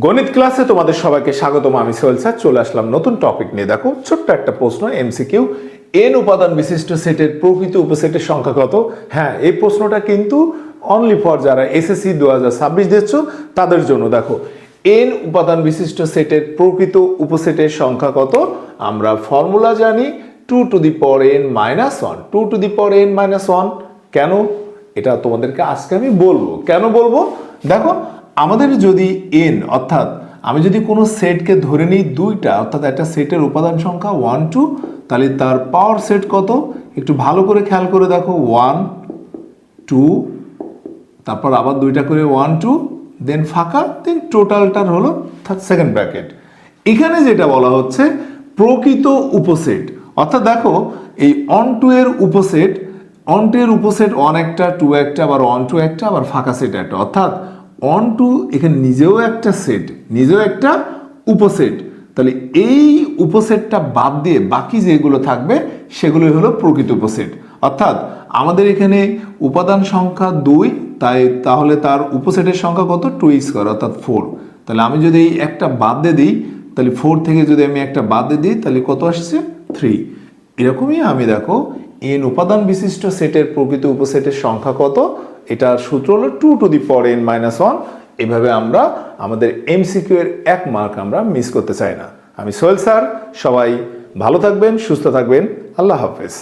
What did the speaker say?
গণিত ক্লাসে তোমাদের সবাইকে স্বাগতম। আমি সোহেল স্যার চলে আসলাম নতুন টপিক নিয়ে। দেখো ছোট্ট একটা প্রশ্ন, এমসিকিউ। এন উপাদান বিশিষ্ট সেটের প্রকৃত উপসেটের সংখ্যা কত? হ্যাঁ, এই প্রশ্নটা কিন্তু অনলি ফর যারা এসএসসি 2026 দিচ্ছ তাদের জন্য। দেখো, এন উপাদান বিশিষ্ট সেটের প্রকৃত উপসেটের সংখ্যা কত? আমরা ফর্মুলা জানি 2 to the power n minus 1। 2 to the power n minus 1 কেন? এটা তোমাদেরকে আজকে আমি বলবো। কেন বলবো? দেখো, আমাদের যদি এন অর্থাৎ আমি যদি কোনো সেটকে ধরে নিই দুইটা, অর্থাৎ একটা সেটের উপাদান সংখ্যা 1 2, তাহলে তার পাওয়ার সেট কত? একটু ভালো করে খেয়াল করে দেখো, 1 2, তারপর আবার দুইটা করে 1 2, দেন ফাঁকা, দেন টোটালটার হলো সেকেন্ড ব্র্যাকেট। এখানে যেটা বলা হচ্ছে প্রকৃত উপসেট, অর্থাৎ দেখো এই অন টু এর উপসেট, অন টু এর উপসেট 1 একটা, 2 একটা, আবার 1 2 একটা, আবার ফাঁকা সেট একটা, অর্থাৎ অন টু এখানে নিজেও একটা সেট, নিজেও একটা উপসেট। তাহলে এই উপসেটটা বাদ দিয়ে বাকি যেগুলো থাকবে সেগুলোই হলো প্রকৃত উপসেট। অর্থাৎ আমাদের এখানে উপাদান সংখ্যা 2, তাহলে তার উপসেটের সংখ্যা কত? 2 স্কয়ার অর্থাৎ 4। তাহলে আমি যদি এই একটা বাদ দিয়ে দিই, তাহলে 4 থেকে যদি আমি একটা বাদ দিয়ে দিই তাহলে কত আসছে? 3। এরকমই আমি দেখো এন উপাদান বিশিষ্ট সেটের প্রকৃত উপসেটের সংখ্যা কত, এটার সূত্র হলো 2 to the power n minus 1। এভাবে আমরা আমাদের এমসিকিউ এর 1 মার্ক আমরা মিস করতে চাই না। আমি সোহেল স্যার, সবাই ভালো থাকবেন, সুস্থ থাকবেন, আল্লাহ হাফেজ।